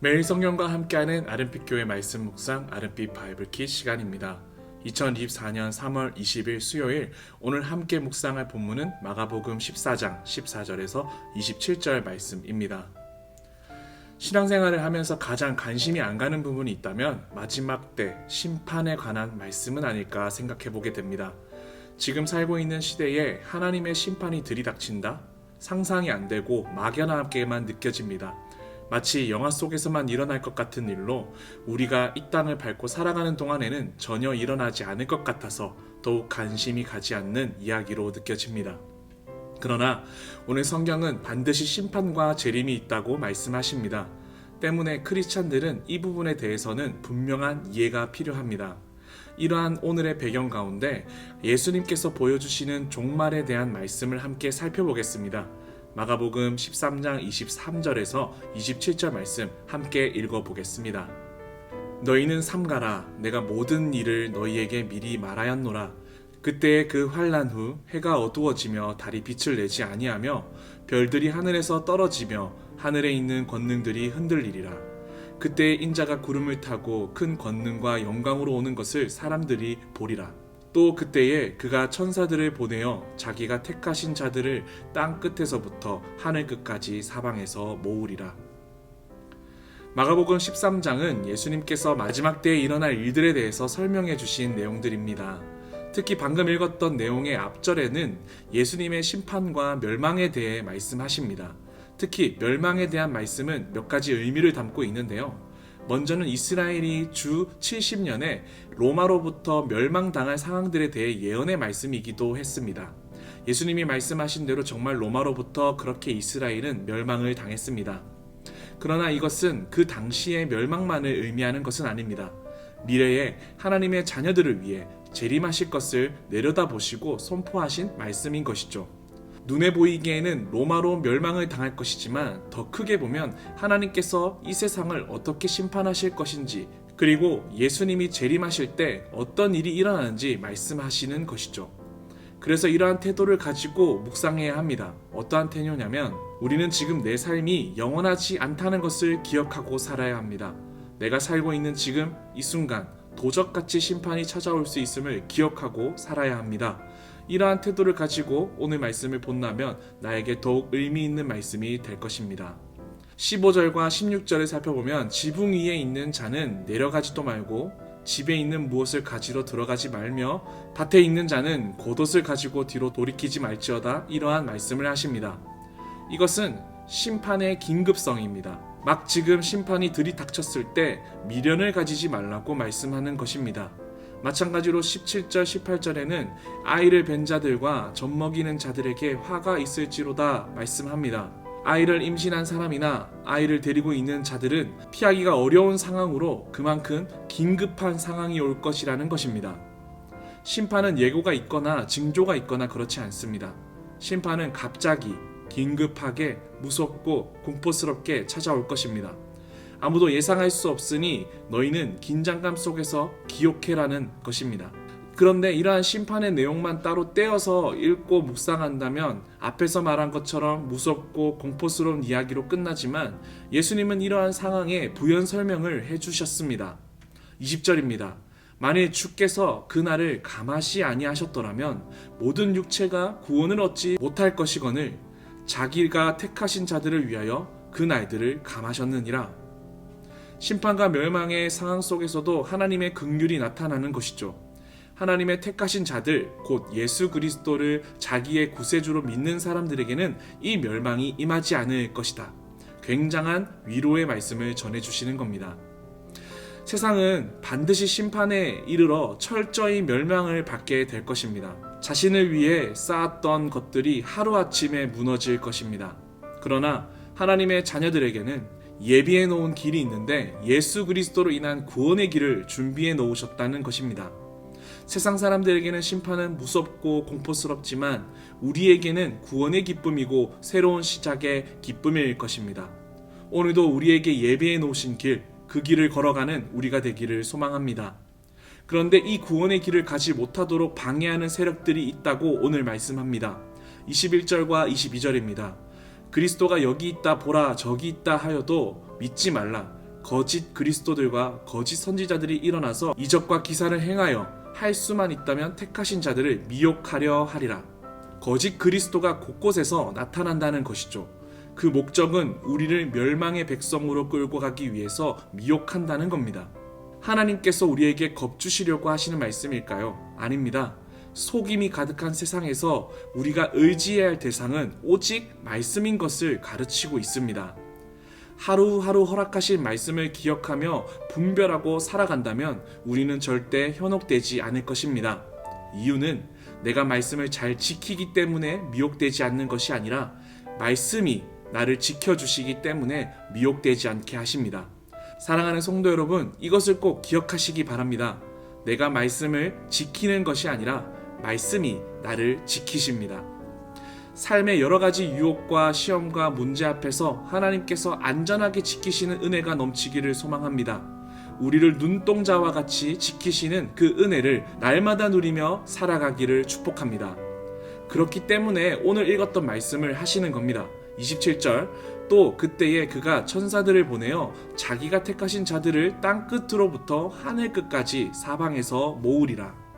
매일 성령과 함께하는 아름빛교회 말씀 묵상 아름빛 바이블키 시간입니다. 2024년 3월 20일 수요일, 오늘 함께 묵상할 본문은 마가복음 14장 14절에서 27절 말씀입니다. 신앙생활을 하면서 가장 관심이 안 가는 부분이 있다면 마지막 때 심판에 관한 말씀은 아닐까 생각해 보게 됩니다. 지금 살고 있는 시대에 하나님의 심판이 들이닥친다? 상상이 안 되고 막연하게만 느껴집니다. 마치 영화 속에서만 일어날 것 같은 일로 우리가 이 땅을 밟고 살아가는 동안에는 전혀 일어나지 않을 것 같아서 더욱 관심이 가지 않는 이야기로 느껴집니다. 그러나 오늘 성경은 반드시 심판과 재림이 있다고 말씀하십니다. 때문에 크리스찬들은 이 부분에 대해서는 분명한 이해가 필요합니다. 이러한 오늘의 배경 가운데 예수님께서 보여주시는 종말에 대한 말씀을 함께 살펴보겠습니다. 마가복음 13장 23절에서 27절 말씀 함께 읽어보겠습니다. 너희는 삼가라. 내가 모든 일을 너희에게 미리 말하였노라. 그때의 그 환난 후 해가 어두워지며 달이 빛을 내지 아니하며 별들이 하늘에서 떨어지며 하늘에 있는 권능들이 흔들리리라. 그때 인자가 구름을 타고 큰 권능과 영광으로 오는 것을 사람들이 보리라. 또 그때에 그가 천사들을 보내어 자기가 택하신 자들을 땅 끝에서부터 하늘 끝까지 사방에서 모으리라. 마가복음 13장은 예수님께서 마지막 때에 일어날 일들에 대해서 설명해 주신 내용들입니다. 특히 방금 읽었던 내용의 앞절에는 예수님의 심판과 멸망에 대해 말씀하십니다. 특히 멸망에 대한 말씀은 몇 가지 의미를 담고 있는데요. 먼저는 이스라엘이 주 70년에 로마로부터 멸망당할 상황들에 대해 예언의 말씀이기도 했습니다. 예수님이 말씀하신 대로 정말 로마로부터 그렇게 이스라엘은 멸망을 당했습니다. 그러나 이것은 그 당시의 멸망만을 의미하는 것은 아닙니다. 미래에 하나님의 자녀들을 위해 재림하실 것을 내려다보시고 선포하신 말씀인 것이죠. 눈에 보이기에는 로마로 멸망을 당할 것이지만 더 크게 보면 하나님께서 이 세상을 어떻게 심판하실 것인지, 그리고 예수님이 재림하실 때 어떤 일이 일어나는지 말씀하시는 것이죠. 그래서 이러한 태도를 가지고 묵상해야 합니다. 어떠한 태도냐면 우리는 지금 내 삶이 영원하지 않다는 것을 기억하고 살아야 합니다. 내가 살고 있는 지금 이 순간 도적같이 심판이 찾아올 수 있음을 기억하고 살아야 합니다. 이러한 태도를 가지고 오늘 말씀을 본다면 나에게 더욱 의미 있는 말씀이 될 것입니다. 15절과 16절을 살펴보면 지붕 위에 있는 자는 내려가지도 말고 집에 있는 무엇을 가지러 들어가지 말며 밭에 있는 자는 겉옷을 가지고 뒤로 돌이키지 말지어다, 이러한 말씀을 하십니다. 이것은 심판의 긴급성입니다. 막 지금 심판이 들이닥쳤을 때 미련을 가지지 말라고 말씀하는 것입니다. 마찬가지로 17절 18절에는 아이를 뵌 자들과 젖먹이는 자들에게 화가 있을지로다 말씀합니다. 아이를 임신한 사람이나 아이를 데리고 있는 자들은 피하기가 어려운 상황으로 그만큼 긴급한 상황이 올 것이라는 것입니다. 심판은 예고가 있거나 징조가 있거나 그렇지 않습니다. 심판은 갑자기 긴급하게 무섭고 공포스럽게 찾아올 것입니다. 아무도 예상할 수 없으니 너희는 긴장감 속에서 기억해라는 것입니다. 그런데 이러한 심판의 내용만 따로 떼어서 읽고 묵상한다면 앞에서 말한 것처럼 무섭고 공포스러운 이야기로 끝나지만 예수님은 이러한 상황에 부연 설명을 해주셨습니다. 20절입니다. 만일 주께서 그날을 감하시 아니하셨더라면 모든 육체가 구원을 얻지 못할 것이거늘 자기가 택하신 자들을 위하여 그 날들을 감하셨느니라. 심판과 멸망의 상황 속에서도 하나님의 긍휼이 나타나는 것이죠. 하나님의 택하신 자들, 곧 예수 그리스도를 자기의 구세주로 믿는 사람들에게는 이 멸망이 임하지 않을 것이다. 굉장한 위로의 말씀을 전해주시는 겁니다. 세상은 반드시 심판에 이르러 철저히 멸망을 받게 될 것입니다. 자신을 위해 쌓았던 것들이 하루아침에 무너질 것입니다. 그러나 하나님의 자녀들에게는 예비해 놓은 길이 있는데 예수 그리스도로 인한 구원의 길을 준비해 놓으셨다는 것입니다. 세상 사람들에게는 심판은 무섭고 공포스럽지만 우리에게는 구원의 기쁨이고 새로운 시작의 기쁨일 것입니다. 오늘도 우리에게 예비해 놓으신 길, 그 길을 걸어가는 우리가 되기를 소망합니다. 그런데 이 구원의 길을 가지 못하도록 방해하는 세력들이 있다고 오늘 말씀합니다. 21절과 22절입니다. 그리스도가 여기 있다 보라 저기 있다 하여도 믿지 말라. 거짓 그리스도들과 거짓 선지자들이 일어나서 이적과 기사를 행하여 할 수만 있다면 택하신 자들을 미혹하려 하리라. 거짓 그리스도가 곳곳에서 나타난다는 것이죠. 그 목적은 우리를 멸망의 백성으로 끌고 가기 위해서 미혹한다는 겁니다. 하나님께서 우리에게 겁주시려고 하시는 말씀일까요? 아닙니다. 속임이 가득한 세상에서 우리가 의지해야 할 대상은 오직 말씀인 것을 가르치고 있습니다. 하루하루 허락하신 말씀을 기억하며 분별하고 살아간다면 우리는 절대 현혹되지 않을 것입니다. 이유는 내가 말씀을 잘 지키기 때문에 미혹되지 않는 것이 아니라 말씀이 나를 지켜주시기 때문에 미혹되지 않게 하십니다. 사랑하는 성도 여러분, 이것을 꼭 기억하시기 바랍니다. 내가 말씀을 지키는 것이 아니라 말씀이 나를 지키십니다. 삶의 여러 가지 유혹과 시험과 문제 앞에서 하나님께서 안전하게 지키시는 은혜가 넘치기를 소망합니다. 우리를 눈동자와 같이 지키시는 그 은혜를 날마다 누리며 살아가기를 축복합니다. 그렇기 때문에 오늘 읽었던 말씀을 하시는 겁니다. 27절, 또 그때에 그가 천사들을 보내어 자기가 택하신 자들을 땅 끝으로부터 하늘 끝까지 사방에서 모으리라.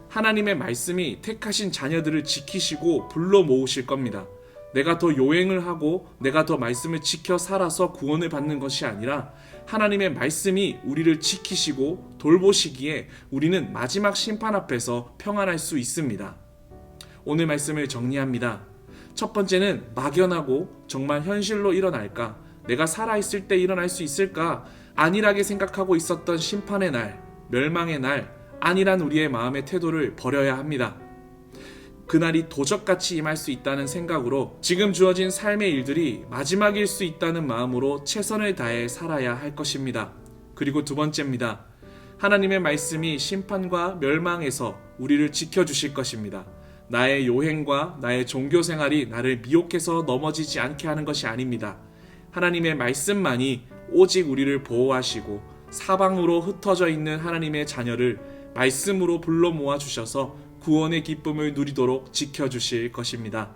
하나님의 말씀이 택하신 자녀들을 지키시고 불러 모으실 겁니다. 내가 더 요행을 하고 내가 더 말씀을 지켜 살아서 구원을 받는 것이 아니라 하나님의 말씀이 우리를 지키시고 돌보시기에 우리는 마지막 심판 앞에서 평안할 수 있습니다. 오늘 말씀을 정리합니다. 첫 번째는 막연하고 정말 현실로 일어날까? 내가 살아있을 때 일어날 수 있을까? 안일하게 생각하고 있었던 심판의 날, 멸망의 날, 안일한 우리의 마음의 태도를 버려야 합니다. 그날이 도적같이 임할 수 있다는 생각으로 지금 주어진 삶의 일들이 마지막일 수 있다는 마음으로 최선을 다해 살아야 할 것입니다. 그리고 두 번째입니다. 하나님의 말씀이 심판과 멸망에서 우리를 지켜주실 것입니다. 나의 요행과 나의 종교 생활이 나를 미혹해서 넘어지지 않게 하는 것이 아닙니다. 하나님의 말씀만이 오직 우리를 보호하시고 사방으로 흩어져 있는 하나님의 자녀를 말씀으로 불러 모아 주셔서 구원의 기쁨을 누리도록 지켜주실 것입니다.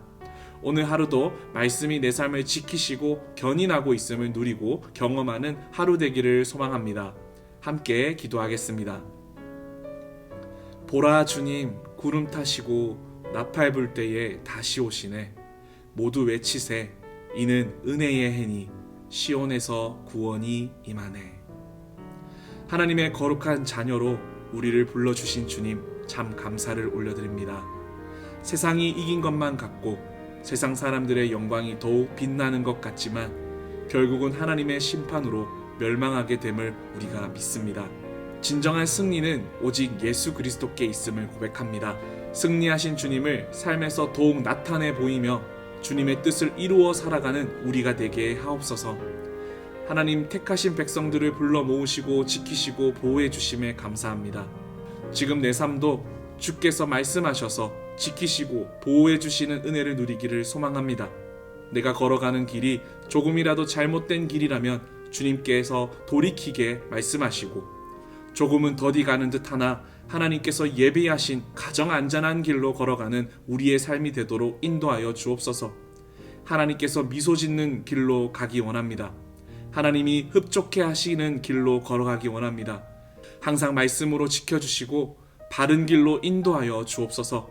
오늘 하루도 말씀이 내 삶을 지키시고 견인하고 있음을 누리고 경험하는 하루 되기를 소망합니다. 함께 기도하겠습니다. 보라 주님, 구름 타시고 나팔 불 때에 다시 오시네. 모두 외치세. 이는 은혜의 해니 시온에서 구원이 임하네. 하나님의 거룩한 자녀로 우리를 불러주신 주님, 참 감사를 올려드립니다. 세상이 이긴 것만 같고 세상 사람들의 영광이 더욱 빛나는 것 같지만 결국은 하나님의 심판으로 멸망하게 됨을 우리가 믿습니다. 진정한 승리는 오직 예수 그리스도께 있음을 고백합니다. 승리하신 주님을 삶에서 더욱 나타내 보이며 주님의 뜻을 이루어 살아가는 우리가 되게 하옵소서. 하나님 택하신 백성들을 불러 모으시고 지키시고 보호해 주심에 감사합니다. 지금 내 삶도 주께서 말씀하셔서 지키시고 보호해 주시는 은혜를 누리기를 소망합니다. 내가 걸어가는 길이 조금이라도 잘못된 길이라면 주님께서 돌이키게 말씀하시고 조금은 더디 가는 듯 하나 하나님께서 예비하신 가정 안전한 길로 걸어가는 우리의 삶이 되도록 인도하여 주옵소서. 하나님께서 미소 짓는 길로 가기 원합니다. 하나님이 흡족해 하시는 길로 걸어가기 원합니다. 항상 말씀으로 지켜주시고 바른 길로 인도하여 주옵소서.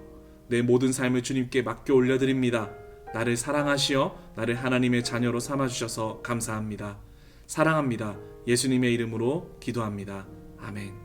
내 모든 삶을 주님께 맡겨 올려드립니다. 나를 사랑하시어 나를 하나님의 자녀로 삼아주셔서 감사합니다. 사랑합니다. 예수님의 이름으로 기도합니다. 아멘.